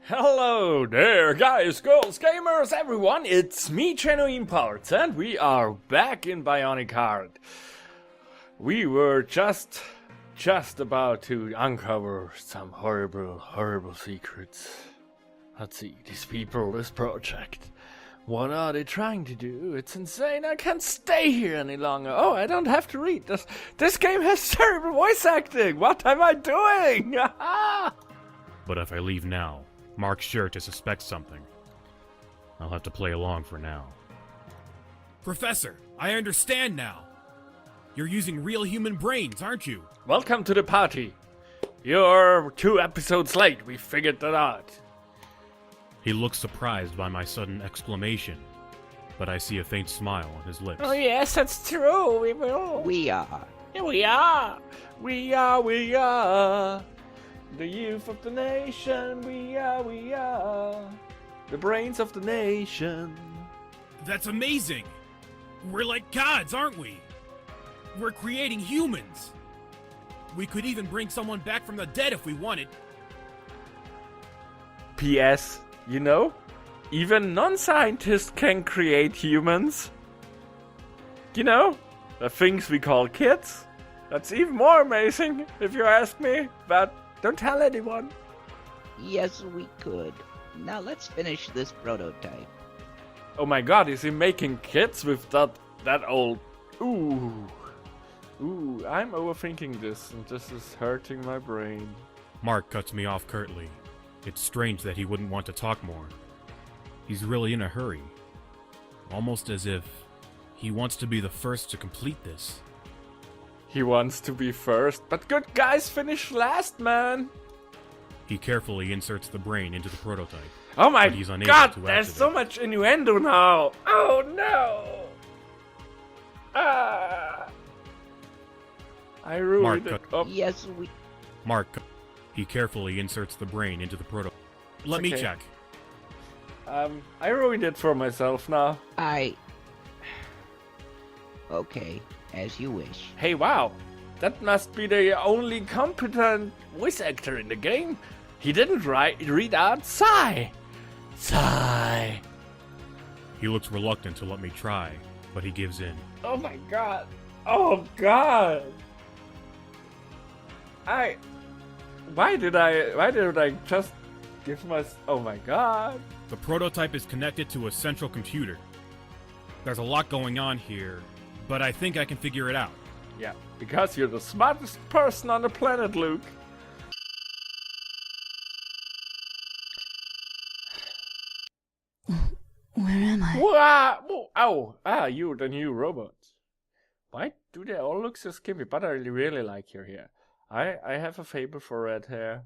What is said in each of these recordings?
Hello there, guys, girls, gamers, everyone. It's me, Genuineparts, and we are back in Bionic Heart. We were just about to uncover some horrible secrets. Let's see, these people, this project. What are they trying to do? It's insane. I can't stay here any longer. Oh, I don't have to read. This game has terrible voice acting. What am I doing? But if I leave now, Mark's sure to suspect something. I'll have to play along for now. Professor, I understand now. You're using real human brains, aren't you? Welcome to the party. You're 2 episodes late. We figured that out. He looks surprised by my sudden exclamation, but I see a faint smile on his lips. Oh yes, that's true. We will. We are. Here we are. We are. The youth of the nation. We are. The brains of the nation. That's amazing. We're like gods, aren't we? We're creating humans. We could even bring someone back from the dead if we wanted. P.S. You know, even non-scientists can create humans. You know, the things we call kids. That's even more amazing, if you ask me. But don't tell anyone. Yes, we could. Now let's finish this prototype. Oh my god, is he making kids with that old... Ooh, I'm overthinking this, and this is hurting my brain. Mark cuts me off curtly. It's strange that he wouldn't want to talk more. He's really in a hurry. Almost as if he wants to be the first to complete this. He wants to be first, but good guys finish last, man. He carefully inserts the brain into the prototype. Oh my but he's unable god, to there's activate. so much innuendo now. Oh no. I ruined it. Oh. Yes, we... Mark, he carefully inserts the brain into the prototype. Let me okay. check. I ruined it for myself now. Okay, as you wish. Hey, wow. That must be the only competent voice actor in the game. He didn't read out Sigh. Sigh. He looks reluctant to let me try, but he gives in. Oh my god. Oh god. Why did I just give my... Oh my god. The prototype is connected to a central computer. There's a lot going on here, but I think I can figure it out. Yeah, because you're the smartest person on the planet, Luke. Where am I? You, the new robot. Why do they all look so skimpy? But I really like your hair. I have a fable for red hair.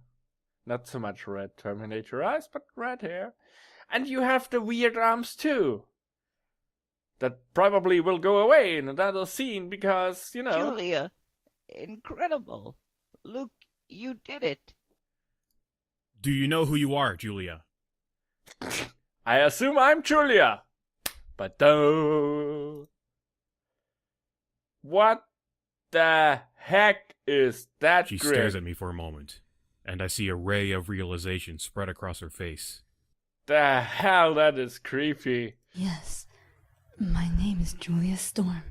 Not so much red Terminator eyes, but red hair. And you have the weird arms too. That probably will go away in another scene because, you know... Julia, incredible. Luke, you did it. Do you know who you are, Julia? I assume I'm Julia. But don't... What the heck is that She grin? stares at me for a moment, and I see a ray of realization spread across her face. The hell, that is creepy. Yes, my name is Julia Storm.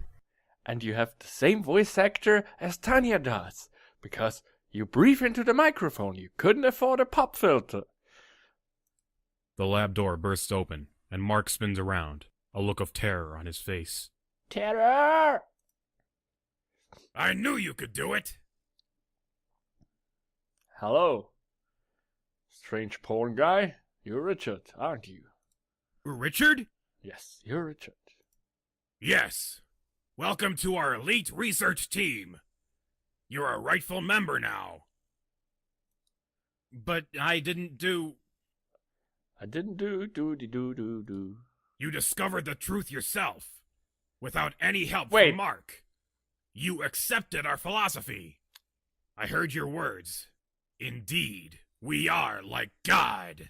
And you have the same voice actor as Tanya does, because you breathe into the microphone. You couldn't afford a pop filter. The lab door bursts open, and Mark spins around, a look of terror on his face. Terror! I knew you could do it! Hello. Strange porn guy. You're Richard, aren't you? Richard? Yes, you're Richard. Yes. Welcome to our elite research team. You're a rightful member now. But I didn't do... do. You discovered the truth yourself, without any help Wait. from Mark. You accepted our philosophy. I heard your words. Indeed, we are like God.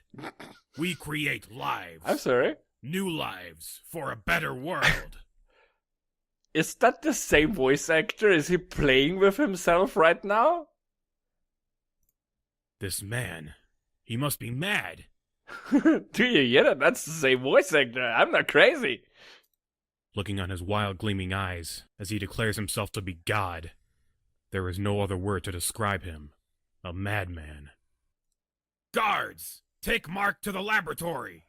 We create lives. I'm sorry. New lives for a better world. Is that the same voice actor? Is he playing with himself right now? This man, he must be mad. Do you get it? That's the same voice actor. I'm not crazy. Looking on his wild gleaming eyes as he declares himself to be God. There is no other word to describe him. A madman. Guards, take Mark to the laboratory.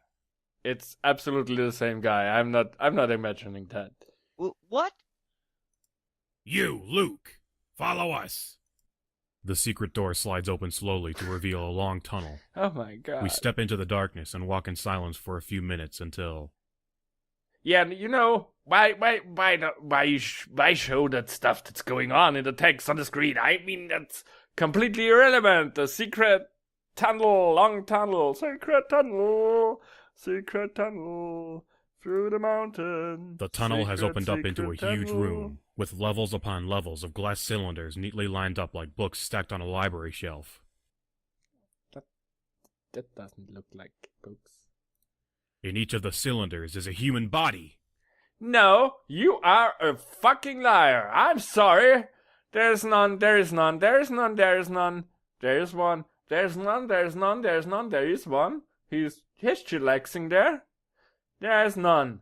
It's absolutely the same guy. I'm not imagining that. What? You, Luke, follow us. The secret door slides open slowly to reveal a long tunnel. Oh my god. We step into the darkness and walk in silence for a few minutes until... Yeah, you know, why show that stuff that's going on in the text on the screen? I mean, that's completely irrelevant. The secret tunnel, long tunnel, secret tunnel through the mountain. The tunnel has opened up into a secret huge tunnel. room with levels upon levels of glass cylinders neatly lined up like books stacked on a library shelf. That doesn't look like books. In each of the cylinders is a human body. No, you are a fucking liar. I'm sorry. There's none, there is none, there is none, there is none. There is one. There's none, there's none, there's none, there is one. He's chillaxing there. There is none.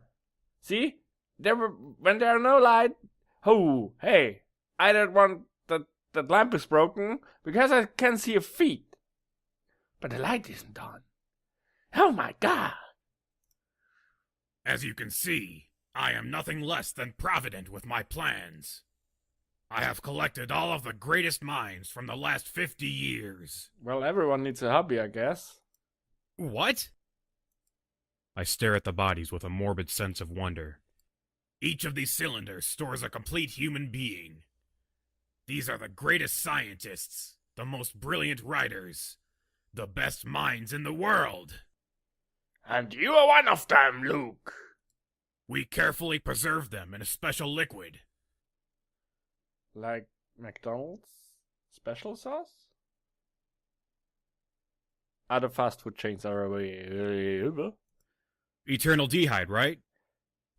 See? When there are no light. Oh, hey. I don't want that lamp is broken because I can see a feet. But the light isn't on. Oh my god. As you can see, I am nothing less than provident with my plans. I have collected all of the greatest minds from the last 50 years. Well, everyone needs a hobby, I guess. What? I stare at the bodies with a morbid sense of wonder. Each of these cylinders stores a complete human being. These are the greatest scientists, the most brilliant writers, the best minds in the world. And you are one of them, Luke. We carefully preserve them in a special liquid. Like McDonald's special sauce? Other fast food chains are away. Eternal dehyde, right?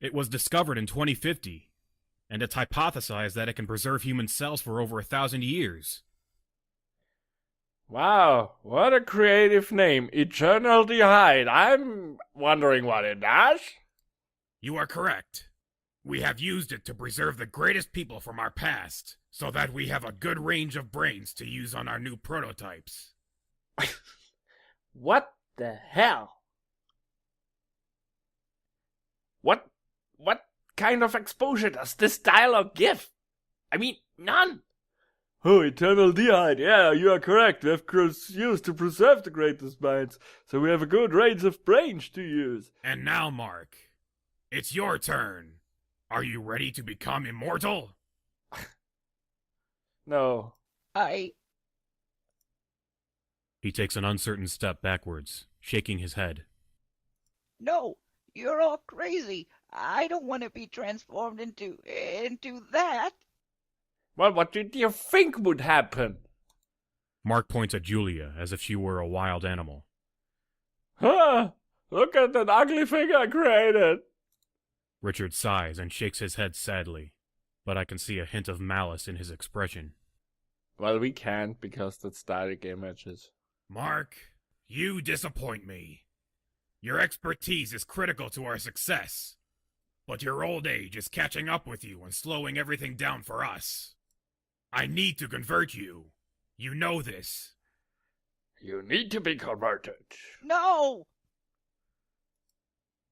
It was discovered in 2050, and it's hypothesized that it can preserve human cells for over 1,000 years. Wow, what a creative name. Eternal dehyde. I'm wondering what it does. You are correct. We have used it to preserve the greatest people from our past, so that we have a good range of brains to use on our new prototypes. What the hell? What kind of exposure does this dialogue give? I mean, none. Oh, eternal dehyde. Yeah, you are correct. We have used to preserve the greatest minds, so we have a good range of brains to use. And now, Mark, it's your turn. Are you ready to become immortal? No. He takes an uncertain step backwards, shaking his head. No, you're all crazy. I don't want to be transformed into that. Well, what did you think would happen? Mark points at Julia as if she were a wild animal. Huh? Look at that ugly thing I created. Richard sighs and shakes his head sadly, but I can see a hint of malice in his expression. Well, we can't because that's static images. Mark, you disappoint me. Your expertise is critical to our success, but your old age is catching up with you and slowing everything down for us. I need to convert you. You know this. You need to be converted. No!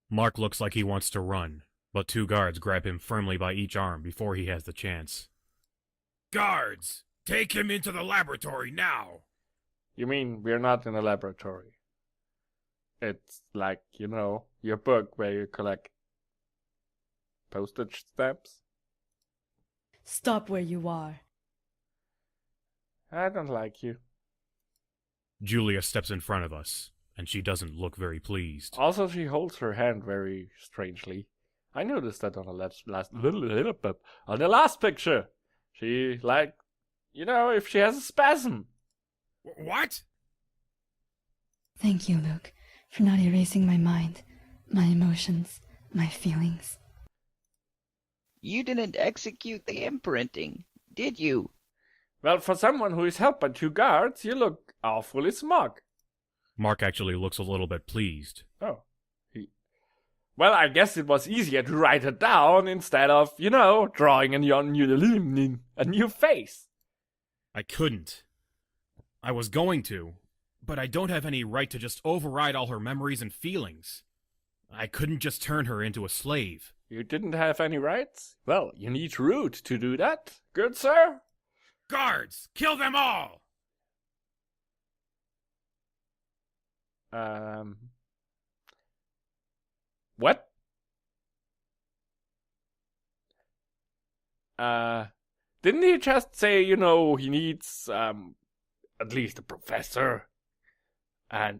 Mark looks like he wants to run, but two guards grab him firmly by each arm before he has the chance. Guards, take him into the laboratory now. You mean we're not in a laboratory? It's like, you know, your book where you collect postage stamps? Stop where you are. I don't like you. Julia steps in front of us, and she doesn't look very pleased. Also, she holds her hand very strangely. I noticed that on the last picture. She, like, you know, if she has a spasm. What? Thank you, Luke, for not erasing my mind, my emotions, my feelings. You didn't execute the imprinting, did you? Well, for someone who is helped by two guards, you look awfully smug. Mark actually looks a little bit pleased. Oh. Well, I guess it was easier to write it down instead of, drawing a new face. I couldn't. I was going to, but I don't have any right to just override all her memories and feelings. I couldn't just turn her into a slave. You didn't have any rights? Well, you need root to do that, good sir. Guards, kill them all! What? Didn't he just say, he needs, at least a professor? And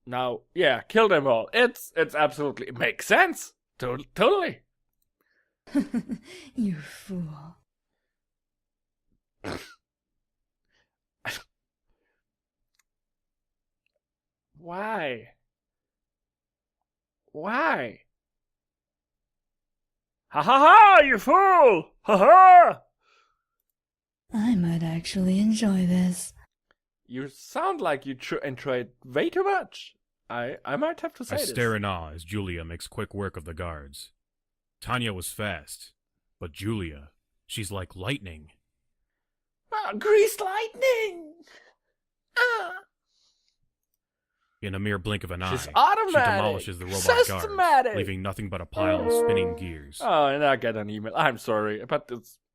now, yeah, kill them all. It's absolutely, it makes sense. Totally. You fool. Why? Why? Ha ha ha, you fool! Ha ha! I might actually enjoy this. You sound like you enjoyed way too much. I might have to say I this. stare in awe as Julia makes quick work of the guards. Tanya was fast, but Julia, she's like lightning. Greased lightning! In a mere blink of an eye, She's she automatic, demolishes the robot systematic. guards, leaving nothing but a pile of spinning gears. Oh, and I get an email. I'm sorry, but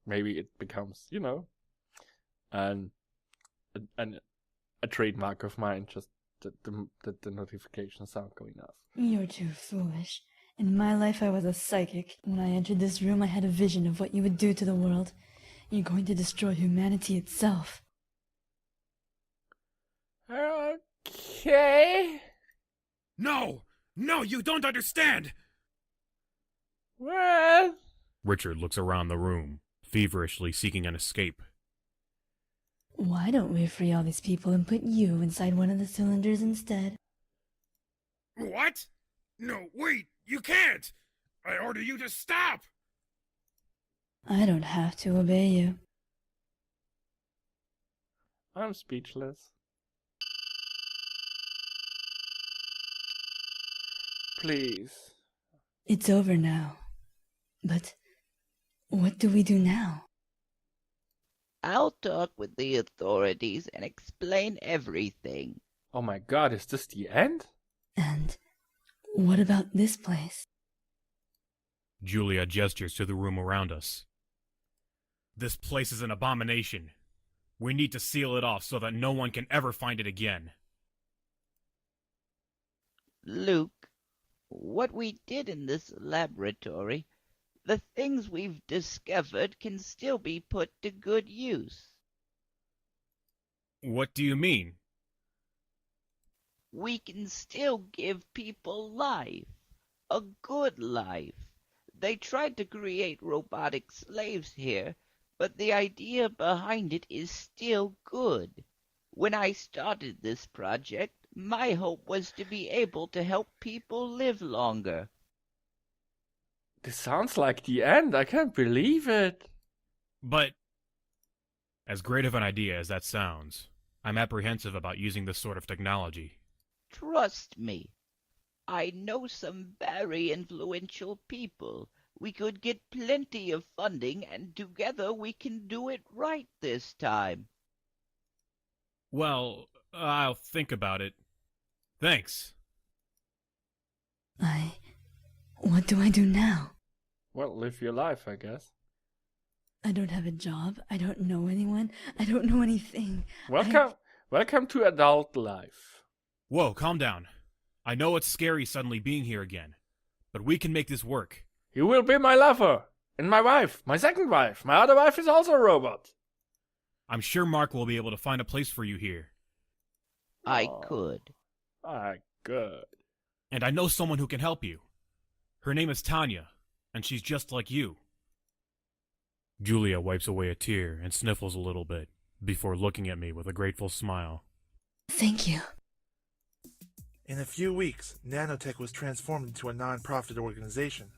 maybe it becomes, a trademark of mine. Just the notifications aren't going off. You're too foolish. In my life, I was a psychic. When I entered this room, I had a vision of what you would do to the world. You're going to destroy humanity itself. Okay. No! No, you don't understand! Well... Richard looks around the room, feverishly seeking an escape. Why don't we free all these people and put you inside one of the cylinders instead? What? No, wait! You can't! I order you to stop! I don't have to obey you. I'm speechless. Please. It's over now. But what do we do now? I'll talk with the authorities and explain everything. Oh my god, is this the end? And what about this place? Julia gestures to the room around us. This place is an abomination. We need to seal it off so that no one can ever find it again. Luke, what we did in this laboratory, the things we've discovered can still be put to good use. What do you mean? We can still give people life. A good life. They tried to create robotic slaves here, but the idea behind it is still good. When I started this project, my hope was to be able to help people live longer. This sounds like the end. I can't believe it. But, as great of an idea as that sounds, I'm apprehensive about using this sort of technology. Trust me. I know some very influential people. We could get plenty of funding, and together we can do it right this time. Well, I'll think about it. Thanks. What do I do now? Well, live your life, I guess. I don't have a job. I don't know anyone. I don't know anything. Welcome to adult life. Whoa, calm down. I know it's scary suddenly being here again, but we can make this work. You will be my lover, and my wife, my second wife. My other wife is also a robot. I'm sure Mark will be able to find a place for you here. I could. Good. And I know someone who can help you. Her name is Tanya, and she's just like you. Julia wipes away a tear and sniffles a little bit, before looking at me with a grateful smile. Thank you. In a few weeks, Nanotech was transformed into a non-profit organization.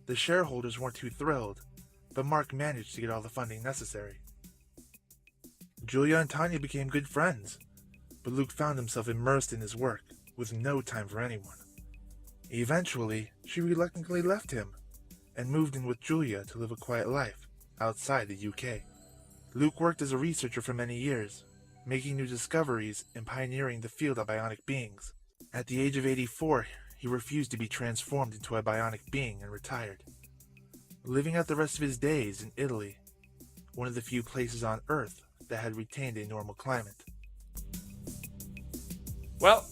The shareholders weren't too thrilled, but Mark managed to get all the funding necessary. Julia and Tanya became good friends, but Luke found himself immersed in his work, with no time for anyone. Eventually, she reluctantly left him, and moved in with Julia to live a quiet life outside the UK. Luke worked as a researcher for many years, making new discoveries and pioneering the field of bionic beings. At the age of 84, he refused to be transformed into a bionic being and retired, living out the rest of his days in Italy, one of the few places on Earth that had retained a normal climate. Well,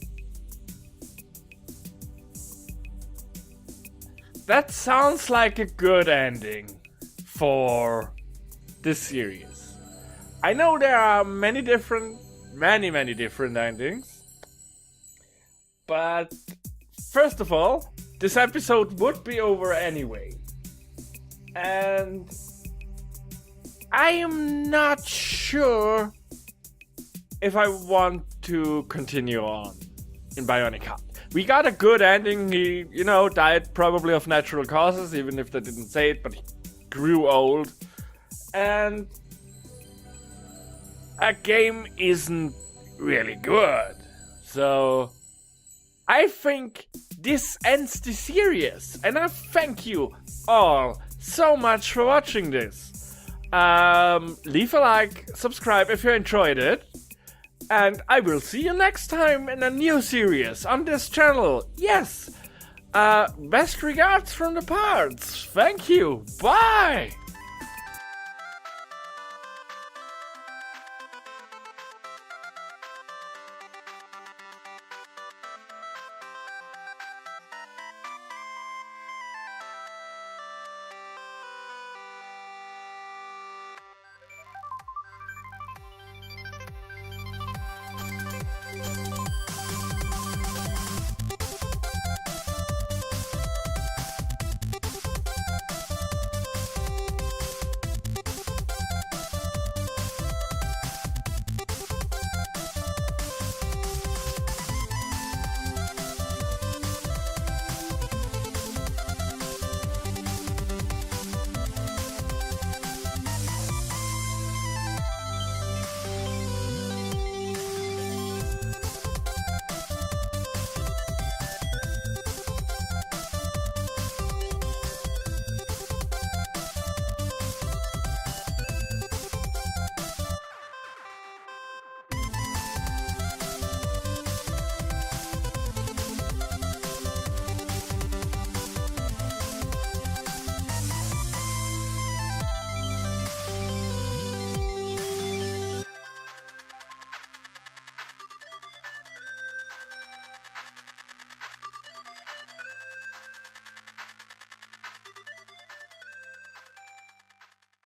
that sounds like a good ending for this series. I know there are many different endings, but first of all, this episode would be over anyway. And I am not sure if I want to continue on in Bionic Heart. We got a good ending. He, died probably of natural causes, even if they didn't say it, but he grew old. And a game isn't really good. So I think this ends the series. And I thank you all so much for watching this. Leave a like, subscribe if you enjoyed it. And I will see you next time in a new series on this channel. Yes! Best regards from the parts. Thank you. Bye!